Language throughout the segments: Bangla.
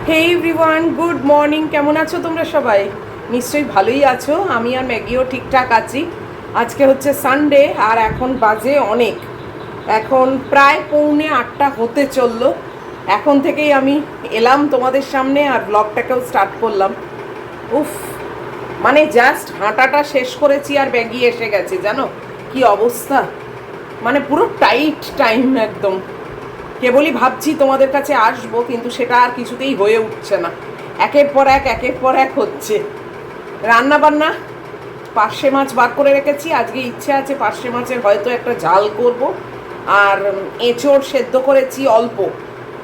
হে এভরিওয়ান, গুড মর্নিং। কেমন আছো তোমরা সবাই? নিশ্চয়ই ভালোই আছো। আমি আর ম্যাগিও ঠিকঠাক আছি। আজকে হচ্ছে সানডে আর এখন বাজে অনেক, এখন প্রায় 7:45 হতে চললো। এখন থেকেই আমি এলাম তোমাদের সামনে আর ব্লগটাকেও স্টার্ট করলাম। উফ, মানে জাস্ট হাঁটাটা শেষ করেছি আর ম্যাগি এসে গেছে। জানো কি অবস্থা, মানে পুরো টাইট টাইম একদম। কেবলই ভাবছি তোমাদের কাছে আসবো, কিন্তু সেটা আর কিছুতেই হয়ে উঠছে না। একের পর এক হচ্ছে রান্না বান্না। পার্শে মাছ বার করে রেখেছি, আজকে ইচ্ছে আছে পার্শে মাছের হয়তো একটা ঝাল করব। আর এঁচোড় সেদ্ধ করেছি অল্প,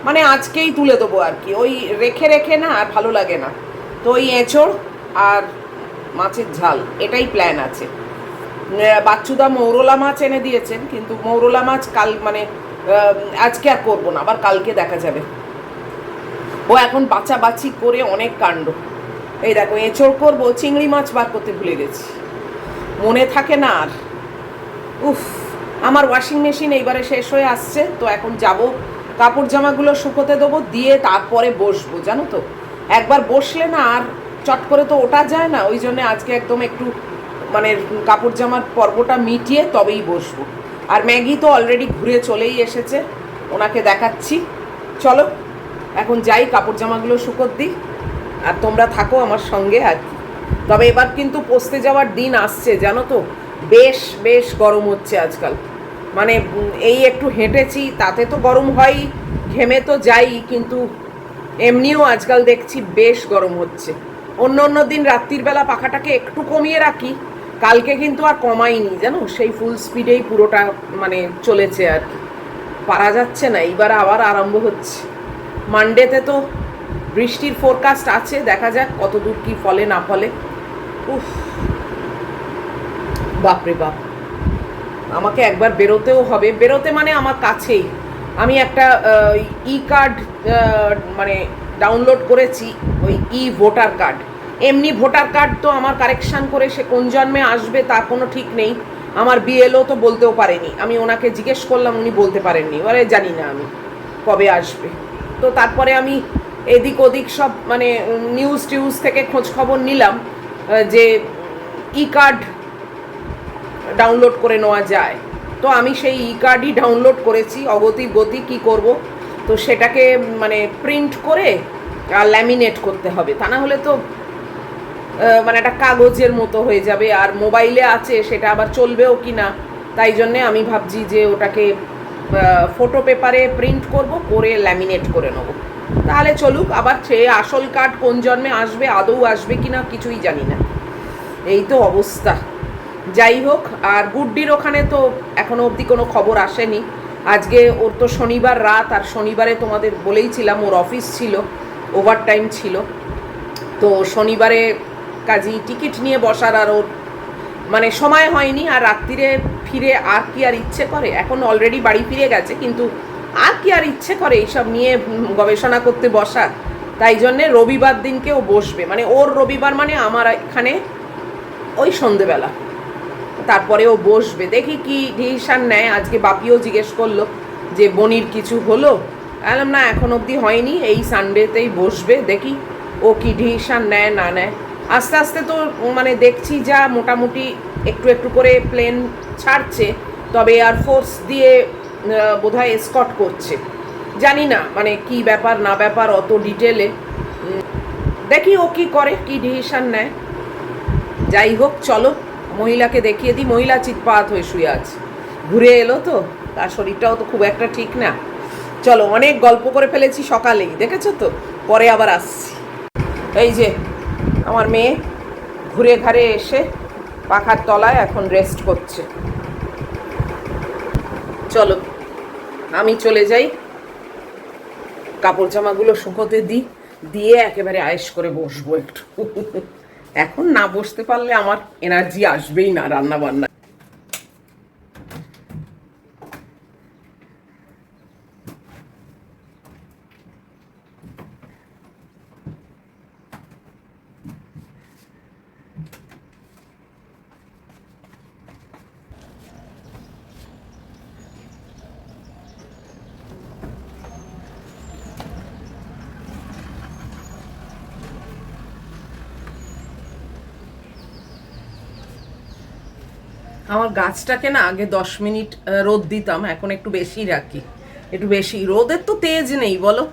মানে আজকেই তুলে দেবো আর কি। ওই রেখে রেখে না আর ভালো লাগে না। তো ওই এঁচোড় আর মাছের ঝাল, এটাই প্ল্যান আছে। বাচ্চুদা মৌরলা মাছ এনে দিয়েছেন, কিন্তু মৌরলা মাছ কাল মানে আজকে আর করবো না, আবার কালকে দেখা যাবে। ও এখন বাছাবাছি করে অনেক কাণ্ড। এই দেখো এঁচড় করবো, চিংড়ি মাছ বার করতে ভুলে গেছি, মনে থাকে না আর। উফ, আমার ওয়াশিং মেশিন এইবারে শেষ হয়ে আসছে, তো এখন যাব কাপড় জামাগুলো শুকোতে দেবো, দিয়ে তারপরে বসবো। জানো তো, একবার বসলে না আর চট করে তো ওঠা যায় না। ওই জন্য আজকে একদম একটু মানে কাপড় জামার পর্বটা মিটিয়ে তবেই বসবো। আর ম্যাগি তো অলরেডি ঘুরে চলেই এসেছে, ওনাকে দেখাচ্ছি। চলো এখন যাই, কাপড় জামাগুলো শুকোত দিই আর তোমরা থাকো আমার সঙ্গে আর কি। তবে এবার কিন্তু পোস্তে যাওয়ার দিন আসছে, জানো তো। বেশ বেশ গরম হচ্ছে আজকাল। মানে এই একটু হেঁটেছি তাতে তো গরম হয়ই, ঘেমে তো যাই, কিন্তু এমনিও আজকাল দেখছি বেশ গরম হচ্ছে। অন্য অন্য দিন রাত্রির বেলা পাখাটাকে একটু কমিয়ে রাখি, কালকে কিন্তু আর কমাইনি, জানো, সেই ফুল স্পিডেই পুরোটা মানে চলেছে আর কি। পারা যাচ্ছে না, এইবার আবার আরম্ভ হচ্ছে। মানডেতে তো বৃষ্টির ফোরকাস্ট আছে, দেখা যাক কত দূর কি ফলে না ফলে। উফ, বাপরে বাপ, আমাকে একবার বেরোতেও হবে। বেরোতে মানে আমার কাছেই আমি একটা ই কার্ড মানে ডাউনলোড করেছি, ওই ই ভোটার কার্ড। এমনি ভোটার কার্ড তো আমার কারেকশান করে সে কোন জন্মে আসবে তা কোনো ঠিক নেই। আমার বিএলও তো বলতেও পারেনি, আমি ওনাকে জিজ্ঞেস করলাম, উনি বলতে পারেননি, এবারে জানি না আমি কবে আসবে। তো তারপরে আমি এদিক ওদিক সব মানে নিউজ টিউজ থেকে খোঁজ খবর নিলাম যে ই কার্ড ডাউনলোড করে নেওয়া যায়। তো আমি সেই ই কার্ডই ডাউনলোড করেছি, অগতির গতি কী করব। তো সেটাকে মানে প্রিন্ট করে ল্যামিনেট করতে হবে, তা না হলে তো মানে একটা কাগজের মতো হয়ে যাবে। আর মোবাইলে আছে, সেটা আবার চলবেও কি না। তাই জন্যে আমি ভাবছি যে ওটাকে ফটো পেপারে প্রিন্ট করব, করে ল্যামিনেট করে নেবো। তাহলে চলুক। আবার সে আসল কার্ড কোন জন্মে আসবে, আদৌ আসবে কি না কিছুই জানি না। এই তো অবস্থা। যাই হোক, আর গুড্ডির ওখানে তো এখনও অবধি কোনো খবর আসেনি। আজকে ওর তো শনিবার রাত, আর শনিবারে তোমাদের বলেইছিলাম ওর অফিস ছিল, ওভারটাইম ছিল। তো শনিবারে কাজী টিকিট নিয়ে বসার আর ওর মানে সময় হয়নি। আর রাত্রিরে ফিরে আর কি আর ইচ্ছে করে, এখন অলরেডি বাড়ি ফিরে গেছে, কিন্তু আর কি আর ইচ্ছে করে এইসব নিয়ে গবেষণা করতে বসার। তাই জন্যে রবিবার দিনকে ও বসবে, মানে ওর রবিবার মানে আমার এখানে ওই সন্ধেবেলা, তারপরে ও বসবে। দেখি কি ডিসিশান নেয়। আজকে বাপিও জিজ্ঞেস করলো যে বনির কিছু হলো, বললাম না এখন অবধি হয়নি, এই সানডেতেই বসবে। দেখি ও কি ডিসিশান নেয় না নেয়। আস্তে আস্তে তো মানে দেখছি যা মোটামুটি একটু একটু করে প্লেন ছাড়ছে, তবে এয়ারফোর্স দিয়ে বোধহয় এসকর্ট করছে। জানি না মানে কি ব্যাপার না ব্যাপার অত ডিটেলে। দেখি ও কি করে, কি ডিসিশান নেয়। যাই হোক চলো, মহিলাকে দেখিয়ে দিই। মহিলা চিৎপাত হয়ে শুয়ে আছে, ঘুরে এলো তো, তার শরীরটাও তো খুব একটা ঠিক না। চলো, অনেক গল্প করে ফেলেছি সকালেই, দেখেছো তো, পরে আবার আসছি। এই যে আমার মেয়ে ঘুরে ঘাড়ে এসে পাখার তলায় এখন রেস্ট করছে। চলো আমি চলে যাই, কাপড় জামাগুলো শুকোতে দিই, দিয়ে একেবারে আয়েশ করে বসবো একটু। এখন না বসতে পারলে আমার এনার্জি আসবেই না রান্না বান্না। আমার গাছটাকে না আগে 10 মিনিট রোদ দিতাম, এখন একটু বেশি রাখি, একটু বেশি। রোদের তো তেজ নেই বলো।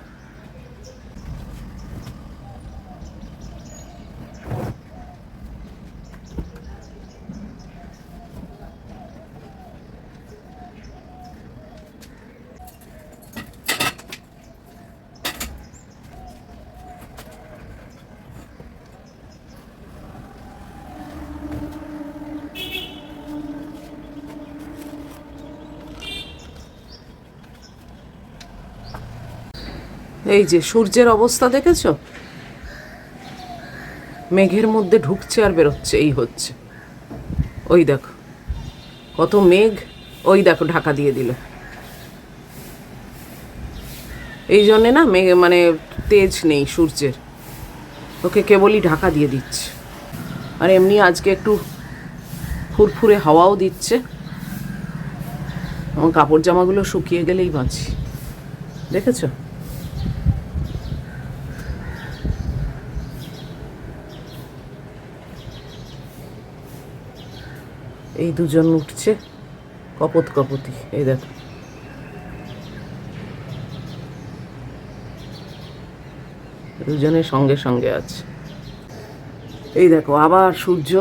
এই যে সূর্যের অবস্থা দেখেছো, মেঘের মধ্যে ঢুকছে আর বেরোচ্ছে, এই হচ্ছে। ওই দেখো কত মেঘ, ওই দেখো ঢাকা দিয়ে দিল। এই জন্যে না মেঘ মানে তেজ নেই সূর্যের, ওকে কেবলই ঢাকা দিয়ে দিচ্ছে। আর এমনি আজকে একটু ফুরফুরে হাওয়াও দিচ্ছে। আমার কাপড় জামাগুলো শুকিয়ে গেলেই বাঁচি, দেখেছো। এই দুজন উঠছে কপত কপতি, এই দেখো। দুজনের সঙ্গে সঙ্গে আছে। এই দেখো আবার সূর্য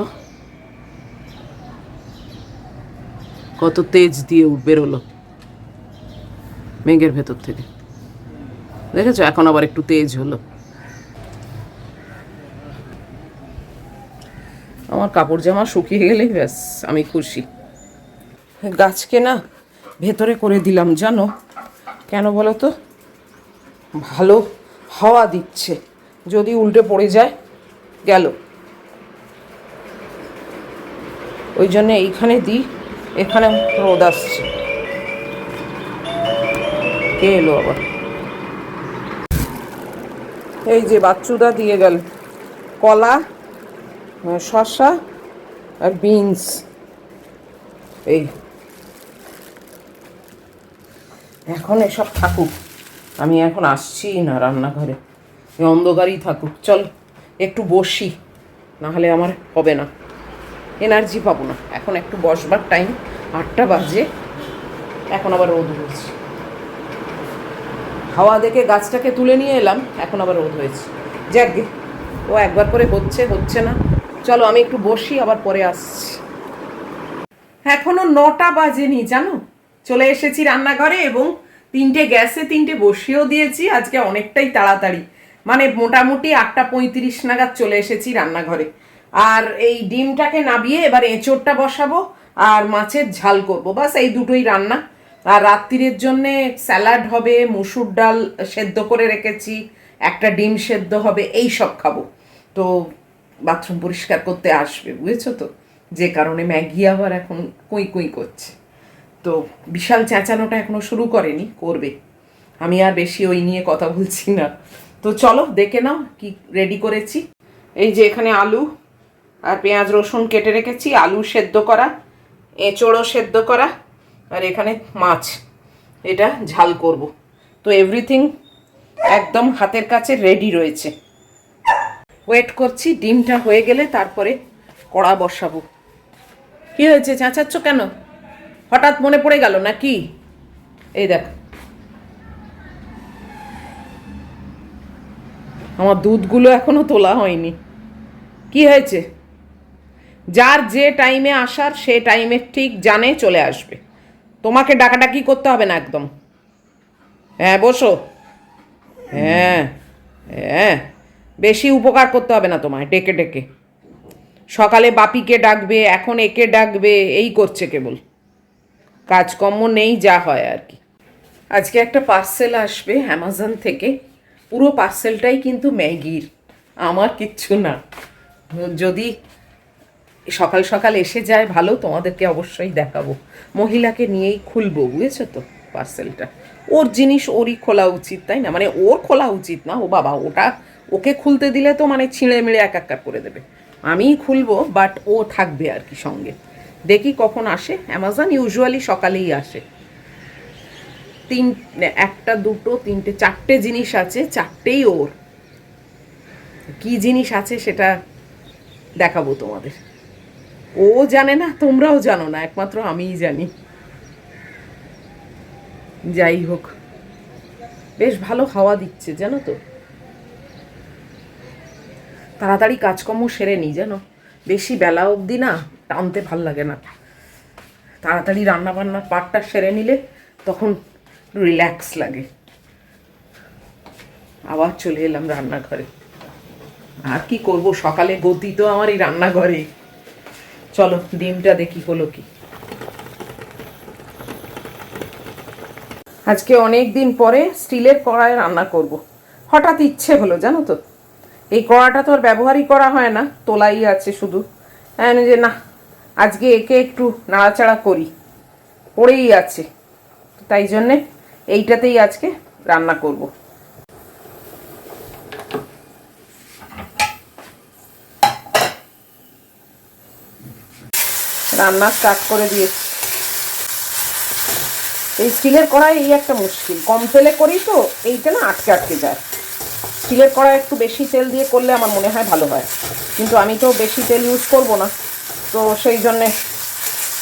কত তেজ দিয়ে বেরোলো মেঘের ভেতর থেকে, দেখেছো। এখন আবার একটু তেজ হলো। আমার কাপড় জামা শুকিয়ে গেলেই ব্যাস আমি খুশি। গাছকে না ভেতরে করে দিলাম, জানো কেন বলো তো? ভালো হাওয়া দিচ্ছে, যদি উল্টে পড়ে যায় গেল। ওই জন্য এইখানে দিই, এখানে রোদ আসছে। কে এলো আবার? এই যে বাচ্চুদা দিয়ে গেল কলা, শসা আর বিনস। এই এখন এসব থাকুক, আমি এখন আসছি না রান্নাঘরে, অন্ধকারই থাকুক। চল একটু বসি, নাহলে আমার হবে না, এনার্জি পাবো না। এখন একটু বসবার টাইম, 8টা বাজে, এখন আবার রোদ হয়েছে। হাওয়া দেখে গাছটাকে তুলে নিয়ে এলাম, এখন আবার রোদ হয়েছে। যাকগে, ও একবার করে হচ্ছে না। চলো আমি একটু বসি, আবার পরে আসছি। এখনো 9টা বাজেনি জানো, চলে এসেছি রান্নাঘরে এবং 3টে গ্যাসে 3টে বসিয়েও দিয়েছি। আজকে অনেকটাই তাড়াতাড়ি, মানে মোটামুটি 8টা 35 নাগাদ চলে এসেছি রান্নাঘরে। আর এই ডিমটাকে নাবিয়ে এবার এঁচোড়টা বসাবো আর মাছের ঝাল করবো, বাস এই দুটোই রান্না। আর রাত্রিরের জন্যে স্যালাড হবে, মুসুর ডাল সেদ্ধ করে রেখেছি, একটা ডিম সেদ্ধ হবে, এই সব খাবো। তো বাথরুম পরিষ্কার করতে আসবে, বুঝেছো তো, যে কারণে ম্যাগি আবার এখন কুই কুই করছে। তো বিশাল চেঁচানোটা এখনো শুরু করেনি, করবে। আমি আর বেশি ওই নিয়ে কথা বলছি না। তো চলো দেখে নাও কি রেডি করেছি। এই যে এখানে আলু আর পেঁয়াজ রসুন কেটে রেখেছি, আলু সেদ্ধ করা, এঁচোড়ও সেদ্ধ করা, আর এখানে মাছ, এটা ঝাল করব। তো এভরিথিং একদম হাতের কাছে রেডি রয়েছে। ওয়েট করছি ডিমটা হয়ে গেলে তারপরে কড়া বসাবো। কি হয়েছে, চেঁচাচ্ছ কেন? হঠাৎ মনে পড়ে গেল নাকি? এই দেখ আমার দুধগুলো এখনো তোলা হয়নি। কি হয়েছে? যার যে টাইমে আসার সে টাইমে ঠিক জানে, চলে আসবে। তোমাকে ডাকাডাকি করতে হবে না একদম। হ্যাঁ বসো। হ্যাঁ হ্যাঁ, বেশি উপকার করতে হবে না তোমায় ডেকে ডেকে। সকালে বাপিকে ডাকবে, এখন একে ডাকবে, এই করছে কেবল, কাজকর্ম নেই, যা হয় আর কি। আজকে একটা পার্সেল আসবে অ্যামাজন থেকে, পুরো পার্সেলটাই কিন্তু ম্যাগির, আমার কিচ্ছু না। যদি সকাল সকাল এসে যায় ভালো, তোমাদেরকে অবশ্যই দেখাবো। মহিলাকে নিয়েই খুলবো, বুঝেছো তো পার্সেলটা। ওর জিনিস ওরই খোলা উচিত, তাই না? মানে ওর খোলা উচিত না, ও বাবা, ওটা ওকে খুলতে দিলে তো মানে ছিঁড়ে মিড়ে একাকার করে দেবে। আমিই খুলবো, বাট ও থাকবে আর কি সঙ্গে। দেখি কখন আসে। অ্যামাজন ইউজুয়ালি সকালেই আসে। একটা দুটো তিনটে 4টে জিনিস আছে, 4টেই ওর। কি জিনিস আছে সেটা দেখাবো তোমাদের। ও জানে না, তোমরাও জানো না, একমাত্র আমিই জানি। যাই হোক, বেশ ভালো হাওয়া দিচ্ছে জানো তো। তাড়াতাড়ি কাজকর্ম সেরে নিই জানো, বেশি বেলা অবধি না টানতে ভাল লাগে না। তাড়াতাড়ি রান্নাবান্নার পাটটা সেরে নিলে তখন রিল্যাক্স লাগে। আবার চলে এলাম রান্নাঘরে। আর কি করব, সকালে গতি তো আমার এই রান্নাঘরে। চলো ডিমটা দেখি হলো কি। আজকে অনেক দিন পরে স্টিলের কড়াইয়ে রান্না করব। হঠাৎ ইচ্ছে হলো জানো তো। এই কড়াটা তো আর ব্যবহারই করা হয় না, তোলাই আছে শুধু। যে না, আজকে একে একটু নাড়াচাড়া করি, পড়েই আছে, তাই জন্যে এইটাতেই আজকে রান্না করব। রান্না স্টার্ট করে দিয়েছি। এই স্টিলের কড়াই এই একটা মুশকিল, কম তেলে করি তো এইটা না আটকে আটকে যায়। স্টিলের কড়াই একটু বেশি তেল দিয়ে করলে আমার মনে হয় ভালো হয়, কিন্তু আমি তো বেশি তেল ইউজ করব না, তো সেই জন্যে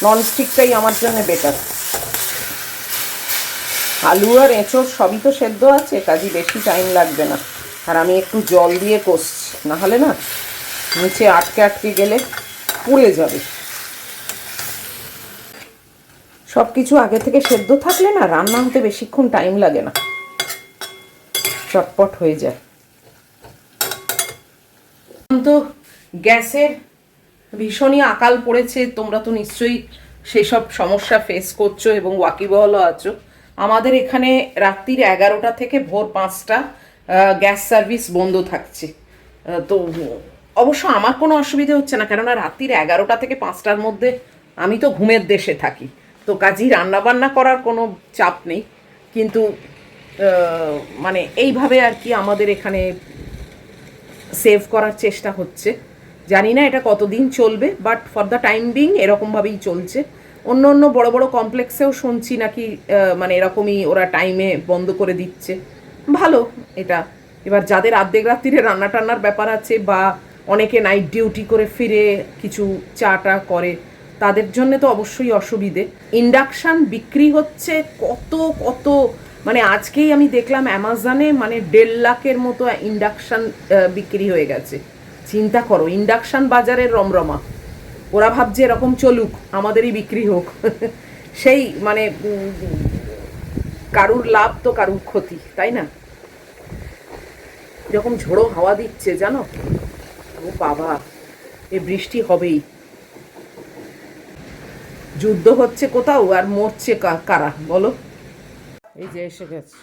ননস্টিকটাই আমার জন্য বেটার। আলু আর এঁচোড় সবই তো সেদ্ধ আছে, কাজে বেশি টাইম লাগবে না। আর আমি একটু জল দিয়ে কষছি, নাহলে না নিচে আটকে আটকে গেলে পুড়ে যাবে। সব কিছু আগে থেকে সেদ্ধ থাকলে না রান্না হতে বেশিক্ষণ টাইম লাগে না, চটপট হয়ে যায়। তো গ্যাসের ভীষণই আকাল পড়েছে, তোমরা তো নিশ্চয়ই সেসব সমস্যা ফেস করছো এবং ওয়াকিবহলও আছো। আমাদের এখানে রাত্রির 11টা থেকে ভোর 5টা গ্যাস সার্ভিস বন্ধ থাকছে। তো অবশ্য আমার কোনো অসুবিধে হচ্ছে না, কেননা রাত্রির 11টা থেকে 5টার মধ্যে আমি তো ঘুমের দেশে থাকি, তো কাজেই রান্নাবান্না করার কোনো চাপ নেই। কিন্তু মানে এইভাবে আর কি আমাদের এখানে সেভ করার চেষ্টা হচ্ছে। জানি না এটা কতদিন চলবে, but for the time being এরকমভাবেই চলছে। অন্য অন্য বড় বড় কমপ্লেক্সেও শুনছি নাকি মানে এরকমই ওরা টাইমে বন্ধ করে দিচ্ছে, ভালো এটা। এবার যাদের আর্ধেক রাত্রিরে রান্না টান্নার ব্যাপার আছে, বা অনেকে নাইট ডিউটি করে ফিরে কিছু চাটা করে, তাদের জন্য তো অবশ্যই অসুবিধে। ইন্ডাকশান বিক্রি হচ্ছে কত কত, মানে আজকেই আমি দেখলাম অ্যামাজনে মানে 1.5 লাখের মতো ইন্ডাকশান বিক্রি হয়ে গেছে। চিন্তা করো, ইন্ডাকশান বাজারের রমরমা, ওরা ভাবছে এরকম চলুক, আমাদেরই বিক্রি হোক। সেই মানে কারুর লাভ তো কারুর ক্ষতি, তাই না? এরকম ঝোড়ো হাওয়া দিচ্ছে জানো, ও বাবা, এ বৃষ্টি হবেই। যুদ্ধ হচ্ছে কোথাও আর মরছে কারা বলো। এই যে এসে গেছে।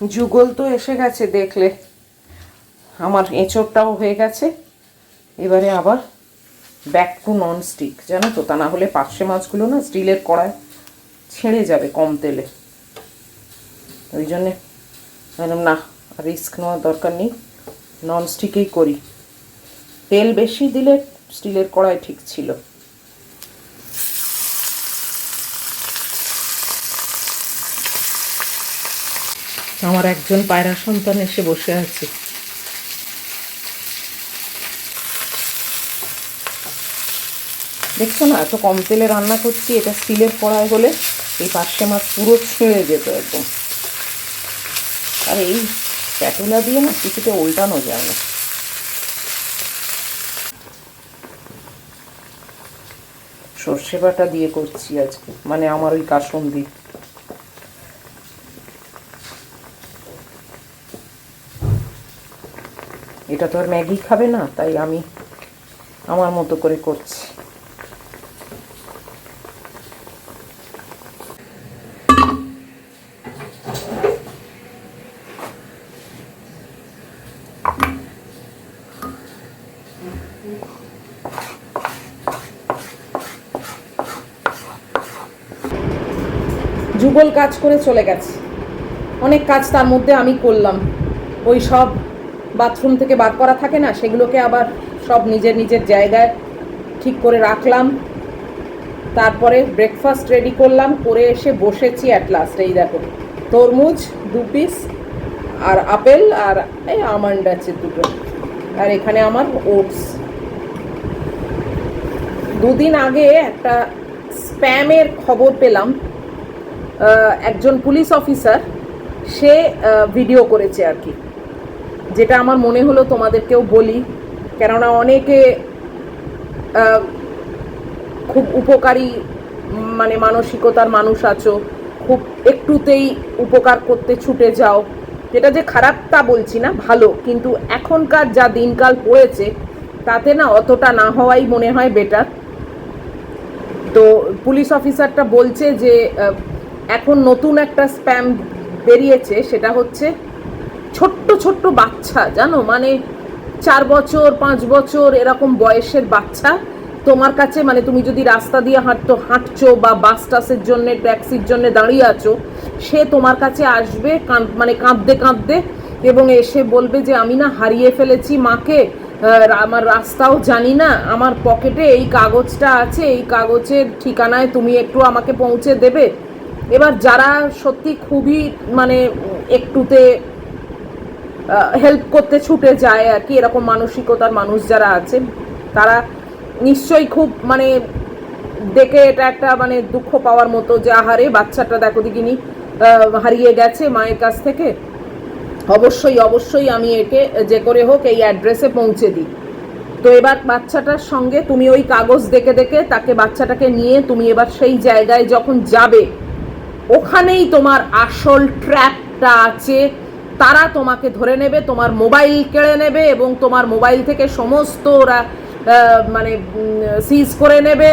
যুগল তো এসে গেছে দেখলে, আমার এঁচোড়টাও হয়ে গেছে। এবারে আবার ব্যাক টু নন স্টিক, জানো তো, তা না হলে পার্শে মাছগুলো না স্টিলের কড়ায় ছেড়ে যাবে কম তেলে। ওই জন্যে বললাম না, রিস্ক নেওয়ার দরকার নেই, নন স্টিকেই করি। তেল বেশি দিলে স্টিলের কড়াই ঠিক ছিল। আমার একজন পায়রা সন্তান এসে বসে আছে। দেখছো না, এত কম তেলে রান্না করছি। এটা স্টিলের কড়াই হলে এই পার্শে মাছ পুরো ছেড়ে যেত একদম। আর এই প্যাটুলা দিয়ে না কিছুতে উল্টানো যায় না। সর্ষে বাটা দিয়ে করছি আজকে, মানে আমার ওই কাসুন্দি। এটা তো আর ম্যাগি খাবে না, তাই আমি আমার মতো করে করছি। যুগল কাজ করে চলে গেছে, অনেক কাজ তার মধ্যে আমি করলাম। ওই সব বাথরুম থেকে বার করা থাকে না, সেগুলোকে আবার সব নিজের নিজের জায়গায় ঠিক করে রাখলাম। তারপরে ব্রেকফাস্ট রেডি করলাম, করে এসে বসেছি অ্যাট লাস্ট। এই দেখো, তরমুজ 2 পিস আর আপেল আর এই আমন্ড আছে দুটো, আর এখানে আমার ওটস। দুদিন আগে একটা স্প্যামের খবর পেলাম, একজন পুলিশ অফিসার সে ভিডিও করেছে আর কি, যেটা আমার মনে হলো তোমাদেরকেও বলি, কেননা অনেকে খুব উপকারী মানে মানসিকতার মানুষ আছো, খুব একটুতেই উপকার করতে ছুটে যাও, যেটা যে খারাপ তা বলছি না, ভালো, কিন্তু এখনকার যা দিনকাল পড়েছে তাতে না অতটা না হওয়াই মনে হয় বেটার। তো পুলিশ অফিসারটা বলছে যে এখন নতুন একটা স্প্যাম বেরিয়েছে, সেটা হচ্ছে ছোট্ট ছোট্ট বাচ্চা, জানো, মানে 4 বছর 5 বছর এরকম বয়সের বাচ্চা তোমার কাছে, মানে তুমি যদি রাস্তা দিয়ে হাঁটছো বা বাস টাসের জন্য ট্যাক্সির জন্য দাঁড়িয়ে আছো, সে তোমার কাছে আসবে মানে কাঁদতে কাঁদতে, এবং এসে বলবে যে আমি না হারিয়ে ফেলেছি মাকে, আমার রাস্তাও জানি না, আমার পকেটে এই কাগজটা আছে, এই কাগজের ঠিকানায় তুমি একটু আমাকে পৌঁছে দেবে। এবার যারা সত্যি খুবই মানে একটুতে হেল্প করতে ছুটে যায় আর কি, এরকম মানসিকতার মানুষ যারা আছে, তারা নিশ্চয়ই খুব মানে দেখে এটা একটা মানে দুঃখ পাওয়ার মতো যে আহারে বাচ্চাটা দেখো দেখিনি হারিয়ে গেছে মায়ের কাছ থেকে। অবশ্যই অবশ্যই আমি একে যে করে হোক এই অ্যাড্রেসে পৌঁছে দিই। তো এবার বাচ্চাটার সঙ্গে তুমি ওই কাগজ দেখে দেখে তাকে, বাচ্চাটাকে নিয়ে তুমি এবার সেই জায়গায় যখন যাবে, ওখানেই তোমার আসল ট্র্যাপটা আছে। তারা তোমাকে ধরে নেবে, তোমার মোবাইল কেড়ে নেবে এবং তোমার মোবাইল থেকে সমস্ত ওরা মানে সিজ করে নেবে,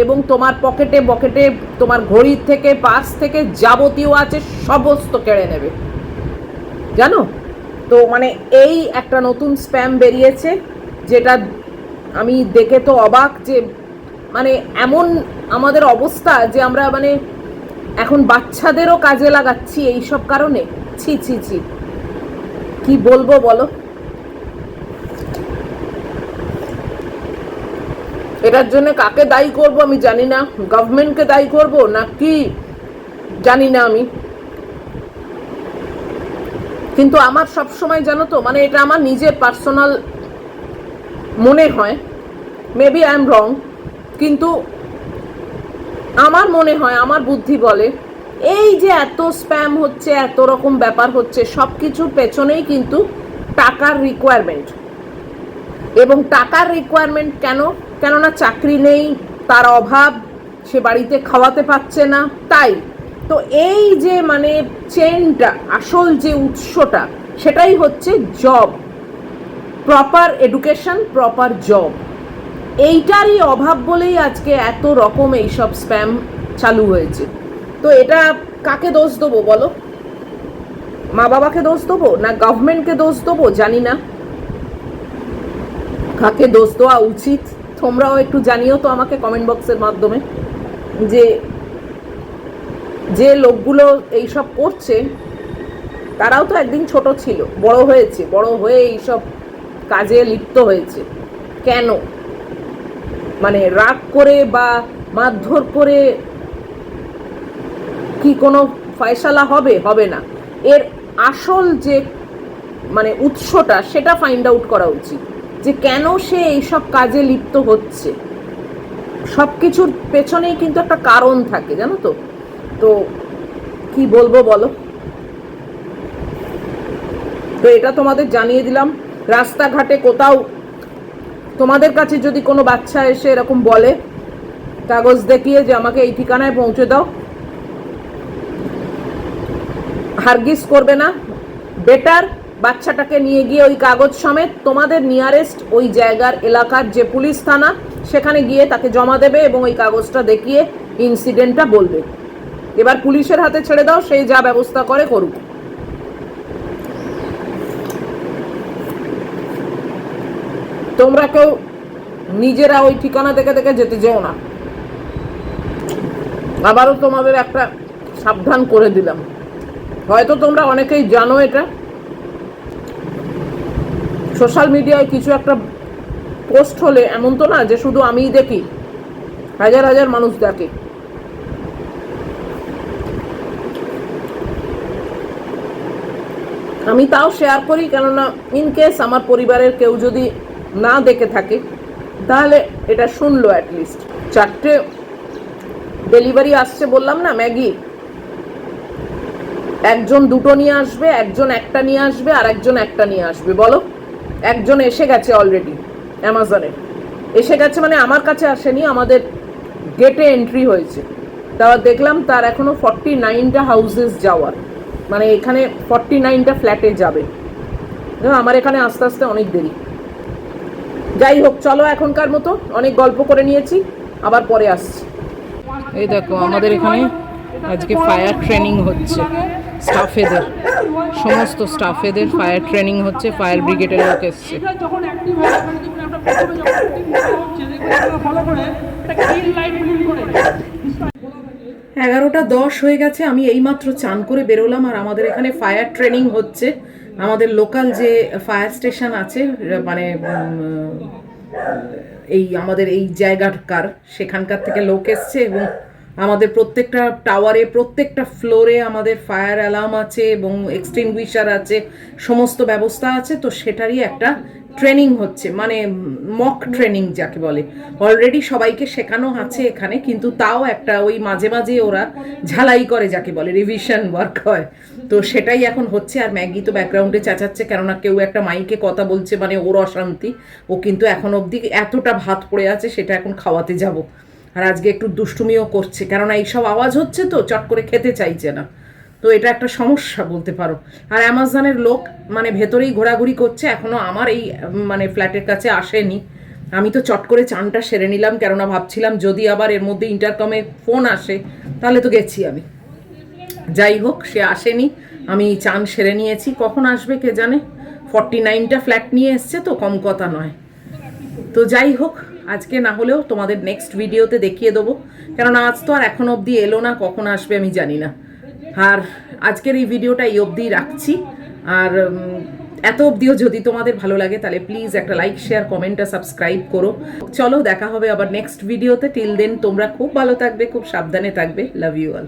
এবং তোমার পকেটে বকেটে তোমার ঘড়ির থেকে পার্স থেকে যাবতীয় আছে সমস্ত কেড়ে নেবে, জানো। তো মানে এই একটা নতুন স্প্যাম বেরিয়েছে, যেটা আমি দেখে তো অবাক, যে মানে এমন আমাদের অবস্থা যে আমরা মানে এখন বাচ্চাদেরও কাজে লাগাচ্ছি এই সব কারণে। ছি ছি ছি, কি বলবো বলো। এটার জন্য কাকে দায়ী করব আমি জানি না, গভর্নমেন্টকে দায়ী করব না কি জানি না আমি, কিন্তু আমার সব সময় জানো তো, মানে এটা আমার নিজের পার্সোনাল মনে হয়, মেবি আই এম রং, কিন্তু আমার মনে হয়, আমার বুদ্ধি বলে, এই যে এত স্প্যাম হচ্ছে, এত রকম ব্যাপার হচ্ছে, সব কিছুর পেছনেই কিন্তু টাকার রিকোয়ারমেন্ট। এবং টাকার রিকোয়ারমেন্ট কেন? কেননা চাকরি নেই, তার অভাব, সে বাড়িতে খাওয়াতে পারছে না, তাই। তো এই যে মানে চেনটা, আসল যে উৎসটা, সেটাই হচ্ছে job, proper education, proper job. এইটারই অভাব বলেই আজকে এত রকম এইসব স্প্যাম চালু হয়েছে। তো এটা কাকে দোষ দেবো বলো? মা বাবাকে দোষ দেবো না গভর্নমেন্টকে দোষ দেবো জানি না, কাকে দোষ দেওয়া উচিত তোমরাও একটু জানিও তো আমাকে কমেন্ট বক্সের মাধ্যমে, যে যে লোকগুলো এইসব করছে তারাও তো একদিন ছোট ছিল, বড় হয়েছে, বড় হয়ে এইসব কাজে লিপ্ত হয়েছে। কেন? মানে রাগ করে বা মারধর করে কি কোনো ফয়সালা হবে? হবে না। এর আসল যে মানে উৎসটা, সেটা ফাইন্ড আউট করা উচিত, যে কেন সে এইসব কাজে লিপ্ত হচ্ছে। সব কিছুর পেছনেই কিন্তু একটা কারণ থাকে, জানো তো। তো কি বলবো বলো। তো এটা তোমাদের জানিয়ে দিলাম। রাস্তাঘাটে কোথাও তোমাদের কাছে যদি কোনো বাচ্চা এসে এরকম বলে কাগজ দেখিয়ে যে আমাকে এই ঠিকানায় পৌঁছে দাও, হারগিজ করবে না, বেটার বাচ্চাটাকে নিয়ে গিয়ে ওই কাগজ সমেত তোমাদের নিয়ারেস্ট ওই জায়গার এলাকার যে পুলিশ থানা, সেখানে গিয়ে তাকে জমা দেবে এবং ওই কাগজটা দেখিয়ে ইনসিডেন্টটা বলবে। এবার পুলিশের হাতে ছেড়ে দাও, সেই যা ব্যবস্থা করে করুক। তোমরা কেউ নিজেরা ওই ঠিকানা দেখে দেখে যেতে যেও না। আবারও তোমাদের একটা সাবধান করে দিলাম, হয়তো তোমরা অনেকেই জানো এটা, সোশ্যাল মিডিয়ায় কিছু একটা পোস্ট হলে এমন তো না যে শুধু আমিই দেখি, হাজার হাজার মানুষ দেখে। আমি তাও শেয়ার করি, কেননা ইন কেস আমার পরিবারের কেউ যদি না দেখে থাকে তাহলে এটা শুনলো অ্যাটলিস্ট। 4টে ডেলিভারি আসছে বললাম না ম্যাগি, একজন 2টো নিয়ে আসবে, একজন একটা নিয়ে আসবে, আর একজন একটা নিয়ে আসবে। বলো, একজন এসে গেছে অলরেডি অ্যামাজনে, এসে গেছে মানে আমার কাছে আসেনি, আমাদের গেটে এন্ট্রি হয়েছে। তারপর দেখলাম তার এখনো 49টা হাউসেস যাওয়ার, মানে এখানে 49টা ফ্ল্যাটে যাবে। আমার এখানে আস্তে আস্তে অনেক দেরি। যাই হোক, চলো এখনকার মতো অনেক গল্প করে নিয়েছি, আবার পরে আসছি। এই দেখো আমাদের এখানে আজকে ফায়ার ট্রেনিং হচ্ছে স্টাফেদের, সমস্ত স্টাফেদের ফায়ার ট্রেনিং হচ্ছে, ফায়ার ব্রিগেডের লোক এসছে। 11:10 হয়ে গেছে, আমি এইমাত্র চান করে বেরোলাম, আর আমাদের এখানে ফায়ার ট্রেনিং হচ্ছে। আমাদের লোকাল যে ফায়ার স্টেশন আছে, মানে এই আমাদের এই জায়গাকার, সেখানকার থেকে লোক এসছে, এবং আমাদের প্রত্যেকটা টাওয়ারে, প্রত্যেকটা ফ্লোরে আমাদের ফায়ার অ্যালার্ম আছে এবং এক্সটিংগুইশার আছে, সমস্ত ব্যবস্থা আছে। তো সেটারই একটা ট্রেনিং হচ্ছে, মানে মক ট্রেনিং যাকে বলে। অলরেডি সবাইকে শেখানো আছে এখানে, কিন্তু তাও একটা ওই মাঝে মাঝে ওরা ঝালাই করে, যাকে বলে রিভিশন ওয়ার্ক হয়। তো সেটাই এখন হচ্ছে। আর ম্যাগি তো ব্যাকগ্রাউন্ডে চেঁচাচ্ছে, কেননা কেউ একটা মাইকে কথা বলছে, মানে ওর অশান্তি। ও কিন্তু এখন অবধি এতটা ভাত পড়ে আছে, সেটা এখন খাওয়াতে যাব। আর আজকে একটু দুষ্টুমিও করছে, কেননা এইসব আওয়াজ হচ্ছে তো চট করে খেতে চাইছে না। তো এটা একটা সমস্যা বলতে পারো। আর অ্যামাজনের লোক মানে ভেতরেই ঘোরাঘুরি করছে, এখনও আমার এই মানে ফ্ল্যাটের কাছে আসেনি। আমি তো চট করে চানটা সেরে নিলাম, কেননা ভাবছিলাম যদি আবার এর মধ্যে ইন্টারকমে ফোন আসে তাহলে তো গেছি আমি। যাই হোক, সে আসেনি, আমি চান সেরে নিয়েছি। কখন আসবে কে জানে, 49টা ফ্ল্যাট নিয়ে এসছে তো, কম কথা নয়। তো যাই হোক, আজকে না হলেও তোমাদের নেক্সট ভিডিওতে দেখিয়ে দেবো, কেননা আজ তো আর এখন অবধি এলো না, কখন আসবে আমি জানি না। আর আজকের এই ভিডিওটা এই অবধিই রাখছি। আর এত অবধিও যদি তোমাদের ভালো লাগে তাহলে প্লিজ একটা লাইক, শেয়ার, কমেন্ট আর সাবস্ক্রাইব করো। চলো দেখা হবে আবার নেক্সট ভিডিওতে। টিল দেন তোমরা খুব ভালো থাকবে, খুব সাবধানে থাকবে। Love you all.